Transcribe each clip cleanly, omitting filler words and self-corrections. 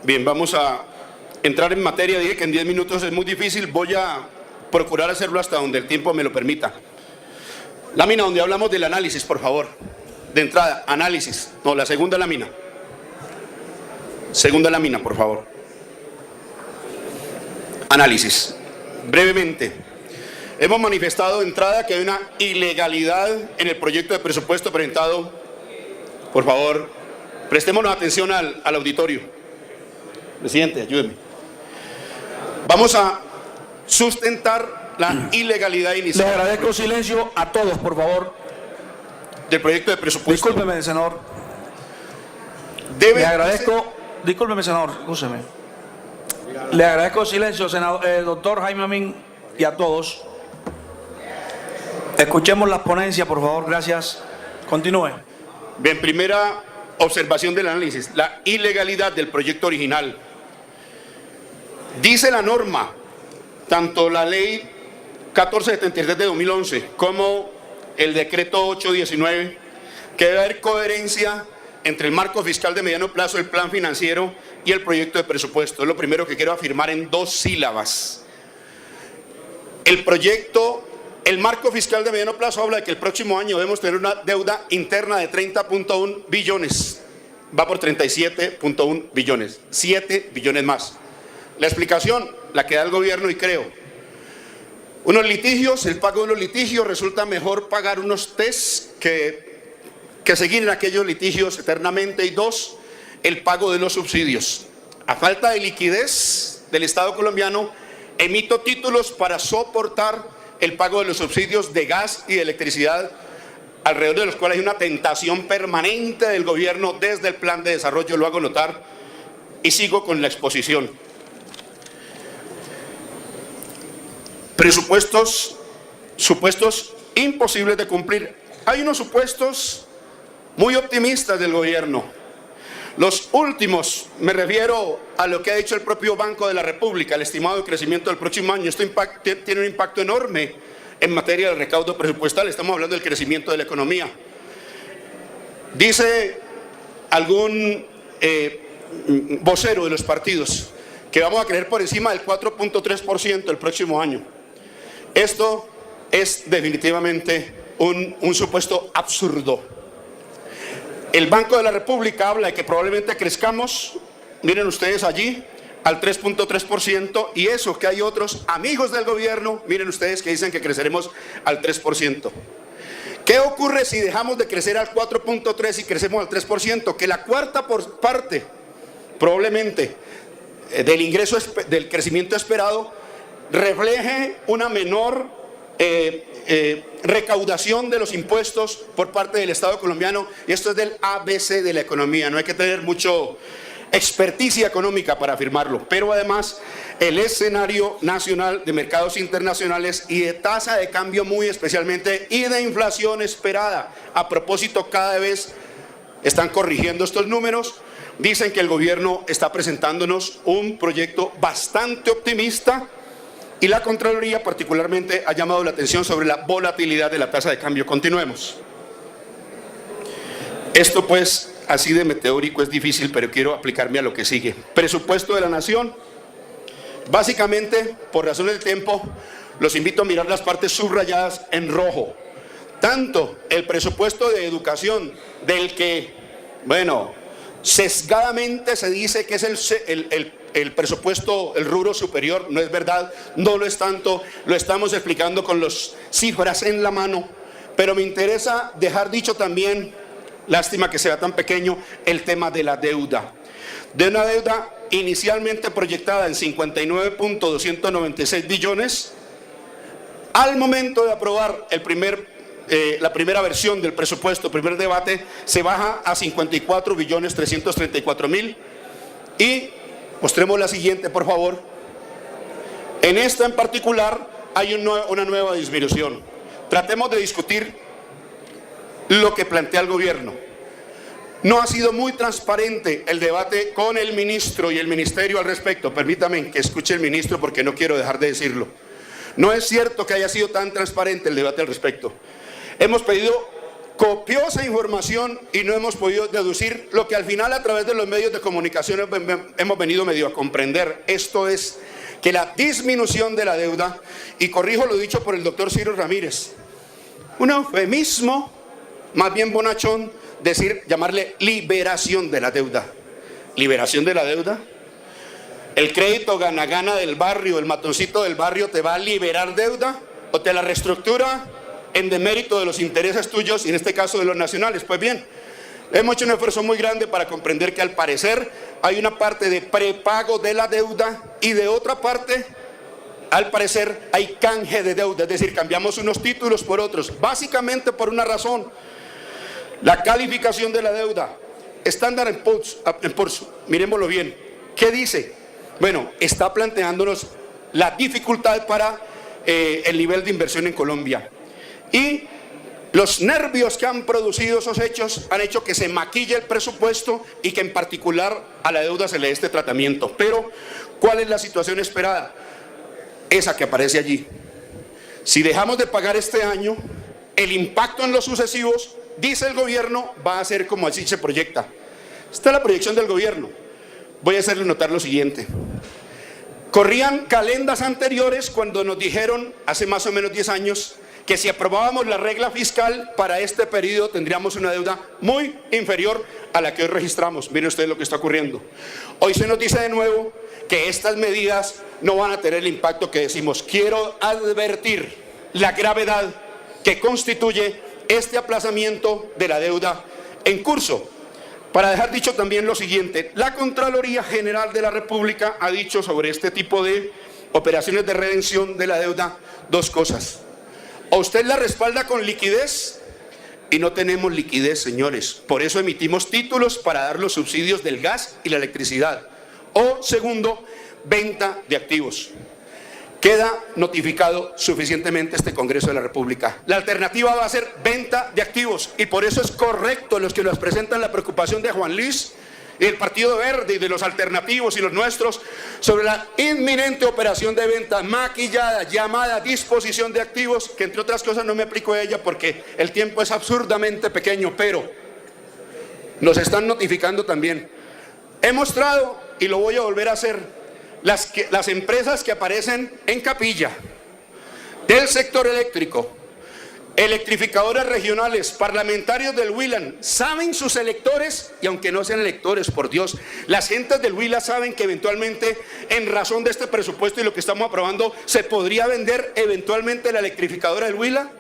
Bien, vamos a entrar en materia. Dije que en 10 minutos es muy difícil. Voy a procurar hacerlo hasta donde el tiempo me lo permita. Lámina donde hablamos del análisis, por favor. De entrada, análisis. No, la segunda lámina. Segunda lámina, por favor. Análisis. Brevemente, hemos manifestado de entrada que hay una ilegalidad en el proyecto de presupuesto presentado. Por favor, prestémonos atención al auditorio. Presidente, ayúdeme. Vamos a sustentar la ilegalidad inicial. Le agradezco silencio a todos, por favor. Del proyecto de presupuesto. Discúlpeme, senador. Le agradezco, discúlpeme, senador, escúcheme. Le agradezco silencio, senador, doctor Jaime Amin, y a todos. Escuchemos las ponencias, por favor, gracias. Continúe. Bien, primera observación del análisis, la ilegalidad del proyecto original. Dice la norma, tanto la ley 1473 de 2011 como el decreto 819, que debe haber coherencia entre el marco fiscal de mediano plazo, el plan financiero y el proyecto de presupuesto. Es lo primero que quiero afirmar en 2 sílabas. El marco fiscal de mediano plazo habla de que el próximo año debemos tener una deuda interna de 30.1 billones. Va por 37.1 billones, 7 billones más. La explicación la que da el gobierno, y creo, unos litigios, el pago de unos litigios, resulta mejor pagar unos test que seguir en aquellos litigios eternamente. Y 2, el pago de los subsidios. A falta de liquidez del Estado colombiano, emito títulos para soportar el pago de los subsidios de gas y de electricidad, alrededor de los cuales hay una tentación permanente del gobierno desde el plan de desarrollo. Lo hago notar y sigo con la exposición. Presupuestos, supuestos imposibles de cumplir. Hay unos supuestos muy optimistas del gobierno. Los últimos, me refiero a lo que ha dicho el propio Banco de la República, el estimado de crecimiento del próximo año. Esto tiene un impacto enorme en materia de recaudo presupuestal. Estamos hablando del crecimiento de la economía. Dice algún vocero de los partidos que vamos a crecer por encima del 4.3% el próximo año. Esto es definitivamente un supuesto absurdo. El Banco de la República habla de que probablemente crezcamos, miren ustedes allí, al 3.3%, y eso que hay otros amigos del gobierno, miren ustedes, que dicen que creceremos al 3%. ¿Qué ocurre si dejamos de crecer al 4.3 y crecemos al 3%? Que la cuarta parte, probablemente, del ingreso, del crecimiento esperado, refleje una menor recaudación de los impuestos por parte del Estado colombiano. Y esto es del ABC de la economía. No hay que tener mucho experticia económica para afirmarlo, pero además el escenario nacional de mercados internacionales y de tasa de cambio muy especialmente, y de inflación esperada. A propósito, cada vez están corrigiendo estos números. Dicen que el gobierno está presentándonos un proyecto bastante optimista, y la Contraloría particularmente ha llamado la atención sobre la volatilidad de la tasa de cambio. Continuemos. Esto pues así de meteórico es difícil, pero quiero aplicarme a lo que sigue. Presupuesto de la Nación. Básicamente, por razones de tiempo, los invito a mirar las partes subrayadas en rojo. Tanto el presupuesto de educación, del que, bueno, sesgadamente se dice que es el presupuesto, el rubro superior. No es verdad, no lo es tanto, lo estamos explicando con las cifras en la mano, pero me interesa dejar dicho también, lástima que sea tan pequeño, el tema de la deuda. De una deuda inicialmente proyectada en 59.296 billones, al momento de aprobar la primera versión del presupuesto, primer debate, se baja a 54.334.000. Y mostremos la siguiente, por favor. En esta en particular hay una nueva disminución. Tratemos de discutir lo que plantea el gobierno. No ha sido muy transparente el debate con el ministro y el ministerio al respecto. Permítame que escuche el ministro porque no quiero dejar de decirlo. No es cierto que haya sido tan transparente el debate al respecto. Hemos pedido copió esa información y no hemos podido deducir lo que al final a través de los medios de comunicación hemos venido medio a comprender. Esto es que la disminución de la deuda, y corrijo lo dicho por el doctor Ciro Ramírez, un eufemismo más bien bonachón, llamarle liberación de la deuda. ¿Liberación de la deuda? ¿El crédito gana-gana del barrio, el matoncito del barrio te va a liberar deuda o te la reestructura en demérito de los intereses tuyos y en este caso de los nacionales? Pues bien, hemos hecho un esfuerzo muy grande para comprender que al parecer hay una parte de prepago de la deuda y de otra parte, al parecer, hay canje de deuda, es decir, cambiamos unos títulos por otros, básicamente por una razón: la calificación de la deuda. Standard & Poor's, miremoslo bien, ¿qué dice? Bueno, está planteándonos la dificultad para el nivel de inversión en Colombia. Y los nervios que han producido esos hechos han hecho que se maquille el presupuesto y que en particular a la deuda se le dé este tratamiento. Pero, ¿cuál es la situación esperada? Esa que aparece allí. Si dejamos de pagar este año, el impacto en los sucesivos, dice el gobierno, va a ser como así se proyecta. Esta es la proyección del gobierno. Voy a hacerle notar lo siguiente. Corrían calendas anteriores cuando nos dijeron, hace más o menos 10 años, que si aprobábamos la regla fiscal para este periodo tendríamos una deuda muy inferior a la que hoy registramos. Miren ustedes lo que está ocurriendo. Hoy se nos dice de nuevo que estas medidas no van a tener el impacto que decimos. Quiero advertir la gravedad que constituye este aplazamiento de la deuda en curso. Para dejar dicho también lo siguiente: la Contraloría General de la República ha dicho sobre este tipo de operaciones de redención de la deuda dos cosas. O usted la respalda con liquidez, y no tenemos liquidez, señores. Por eso emitimos títulos para dar los subsidios del gas y la electricidad. O segundo, venta de activos. Queda notificado suficientemente este Congreso de la República. La alternativa va a ser venta de activos, y por eso es correcto los que nos presentan la preocupación de Juan Luis y del Partido Verde y de los alternativos y los nuestros sobre la inminente operación de venta maquillada llamada disposición de activos, que entre otras cosas no me aplico a ella porque el tiempo es absurdamente pequeño, pero nos están notificando también. He mostrado, y lo voy a volver a hacer, las empresas que aparecen en capilla del sector eléctrico, electrificadoras regionales, parlamentarios del Huila, saben sus electores, y aunque no sean electores, por Dios, las gentes del Huila saben que eventualmente, en razón de este presupuesto y lo que estamos aprobando, se podría vender eventualmente la electrificadora del Huila.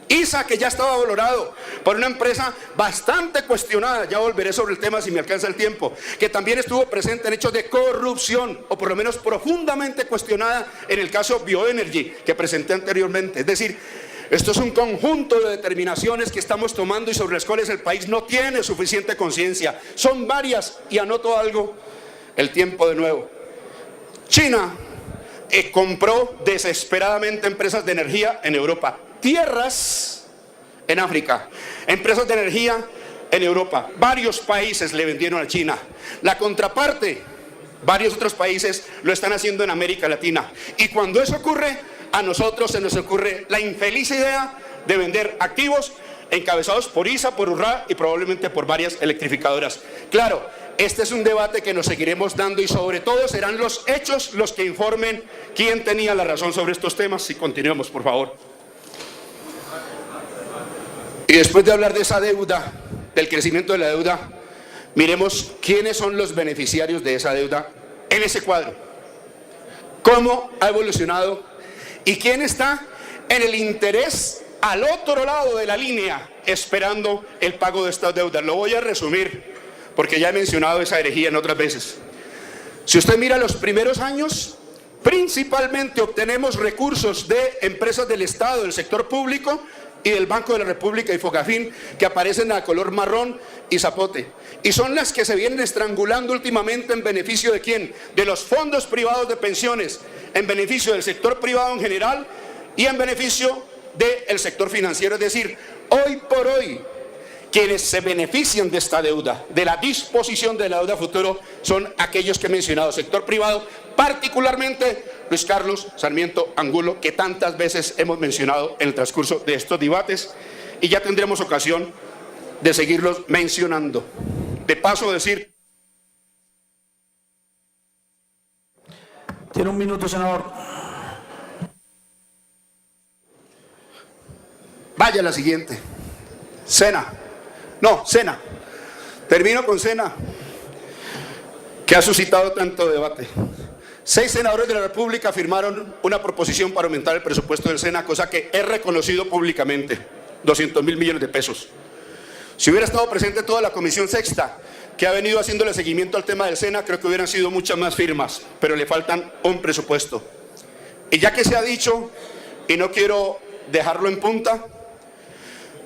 ISA, que ya estaba valorado por una empresa bastante cuestionada, ya volveré sobre el tema si me alcanza el tiempo, que también estuvo presente en hechos de corrupción, o por lo menos profundamente cuestionada en el caso Bioenergy, que presenté anteriormente. Es decir, esto es un conjunto de determinaciones que estamos tomando y sobre las cuales el país no tiene suficiente conciencia. Son varias, y anoto algo, el tiempo de nuevo. China compró desesperadamente empresas de energía en Europa, tierras en África, empresas de energía en Europa. Varios países le vendieron a China. La contraparte, varios otros países lo están haciendo en América Latina. Y cuando eso ocurre, a nosotros se nos ocurre la infeliz idea de vender activos encabezados por ISA, por URRA y probablemente por varias electrificadoras. Claro, este es un debate que nos seguiremos dando, y sobre todo serán los hechos los que informen quién tenía la razón sobre estos temas. Si continuemos, por favor. Y después de hablar de esa deuda, del crecimiento de la deuda, miremos quiénes son los beneficiarios de esa deuda en ese cuadro. Cómo ha evolucionado y quién está en el interés al otro lado de la línea esperando el pago de estas deudas. Lo voy a resumir porque ya he mencionado esa herejía en otras veces. Si usted mira los primeros años, principalmente obtenemos recursos de empresas del Estado, del sector público y del Banco de la República y Fogafín, que aparecen a color marrón y zapote, y son las que se vienen estrangulando últimamente en beneficio de ¿quién? De los fondos privados de pensiones, en beneficio del sector privado en general y en beneficio del sector financiero. Es decir, hoy por hoy quienes se benefician de esta deuda, de la disposición de la deuda futuro, son aquellos que he mencionado, sector privado, particularmente Luis Carlos Sarmiento Angulo, que tantas veces hemos mencionado en el transcurso de estos debates, y ya tendremos ocasión de seguirlos mencionando. De paso decir... Tiene un minuto, senador. Vaya la siguiente. Sena. Termino con Sena, que ha suscitado tanto debate. 6 senadores de la República firmaron una proposición para aumentar el presupuesto del Sena, cosa que he reconocido públicamente, 200.000 millones de pesos. Si hubiera estado presente toda la Comisión Sexta, que ha venido haciéndole seguimiento al tema del Sena, creo que hubieran sido muchas más firmas, pero le faltan un presupuesto. Y ya que se ha dicho, y no quiero dejarlo en punta,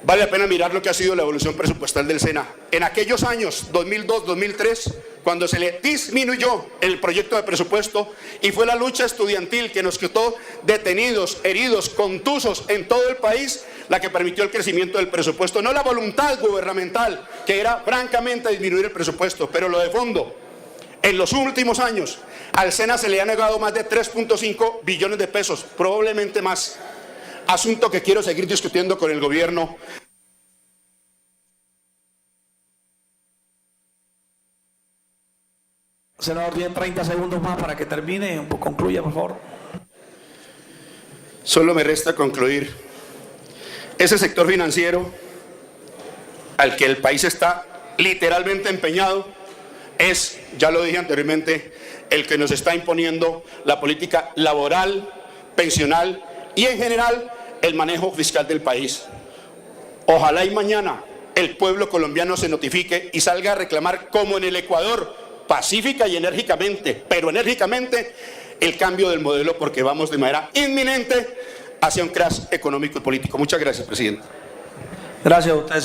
vale la pena mirar lo que ha sido la evolución presupuestal del Sena. En aquellos años, 2002-2003, cuando se le disminuyó el proyecto de presupuesto y fue la lucha estudiantil que nos quitó detenidos, heridos, contusos en todo el país, la que permitió el crecimiento del presupuesto, no la voluntad gubernamental, que era francamente disminuir el presupuesto, pero lo de fondo. En los últimos años, al Sena se le ha negado más de 3.5 billones de pesos, probablemente más. Asunto que quiero seguir discutiendo con el gobierno. Senador, tiene 30 segundos más para que termine. Concluya, por favor. Solo me resta concluir. Ese sector financiero al que el país está literalmente empeñado es, ya lo dije anteriormente, el que nos está imponiendo la política laboral, pensional y en general el manejo fiscal del país. Ojalá y mañana el pueblo colombiano se notifique y salga a reclamar, como en el Ecuador, pacífica y enérgicamente, pero enérgicamente, el cambio del modelo, porque vamos de manera inminente hacia un crash económico y político. Muchas gracias, presidente. Gracias a usted.